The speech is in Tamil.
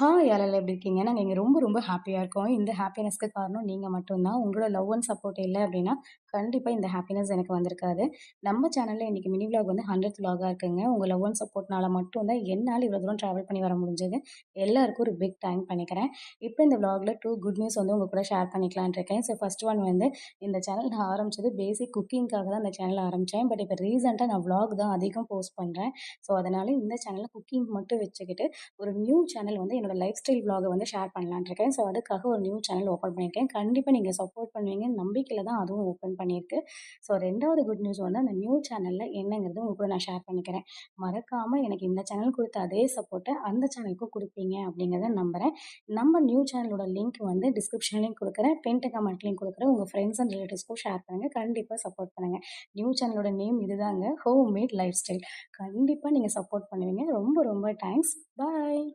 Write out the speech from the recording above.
யாரெல்லாம் எப்படி இருக்கீங்க? நாங்க இங்க ரொம்ப ரொம்ப ஹேப்பியா இருக்கோம். இந்த ஹேப்பினஸ்க்கு காரணம் நீங்க மட்டும் தான். உங்களோட லவ் அண்ட் சப்போர்ட் இல்ல அப்படின்னா, கண்டிப்பா இந்த ஹேப்பினஸ் எனக்கு வந்திருக்காது. நம்ம சேனல்ல இன்னைக்கு மினி விளாக் வந்து 100த் விளாகா இருக்குங்க. உங்க லவ் அண்ட் சப்போர்ட்னால மட்டும் தான் என்னால இவ்வளோ தூரம் டிராவல் பண்ணி வர முடிஞ்சது. எல்லாருக்கும் ஒரு பிக் தேங்க் பண்ணிக்கிறேன். இப்போ இந்த விளாக்ல 2 குட் நியூஸ் வந்து உங்க கூட ஷேர் பண்ணிக்கலாம்னு இருக்கேன். ஸோ ஃபர்ஸ்ட் ஒன் வந்து இந்த சேனல் நான் ஆரம்பிச்சது பேசிக் குக்கிங்காக தான் இந்த சேனல் ஆரம்பிச்சேன். பட் இப்போ ரீசென்ட்டா நான் விளாக் தான் அதிகம் போஸ்ட் பண்றேன். ஸோ அதனால இந்த சேனல்ல குக்கிங் மட்டும் வச்சுக்கிட்டு ஒரு நியூ சேனல் வந்து என்னோட லைஃப் ஸ்டைல் விளாக வந்து ஷேர் பண்ணலான்னு இருக்கேன். ஸோ அதுக்காக ஒரு நியூ சேனல் ஓப்பன் பண்ணியிருக்கேன். கண்டிப்பா நீங்க சப்போர்ட் பண்ணுவீங்கன்னு நம்பிக்கையில தான் அதுவும் ஓப்பன் பண்ணியிருக்கு. ஸோ 2வது குட் நியூஸ் வந்து அந்த நியூ சேனல்ல என்னங்கிறது உங்க கூட நான் ஷேர் பண்ணிக்கிறேன். மறக்காம எனக்கு இந்த சேனல் குடுத்த அதே சப்போர்ட்ட அந்த சேனலுக்கும் குடுப்பீங்க அப்படிங்கிறத நம்புறேன். நம்ம நியூ சேனலோட லிங்க் வந்து டிஸ்கிரிப்ஷன்லயும் குடுக்குறேன். பின்ட் கமெண்ட்லயும் குடுக்குறேன். உங்க ஃப்ரெண்ட்ஸ் அண்ட் ரிலேட்டிவ்ஸ்க்கும் ஷேர் பண்ணுங்க. கண்டிப்பா சப்போர்ட் பண்ணுங்க. நியூ சேனலோட நேம் இதுதாங்க. Home made life style. கண்டிப்பா நீங்க சப்போர்ட் பண்ணுவீங்க. ரொம்ப ரொம்ப தேங்க்ஸ். பாய்.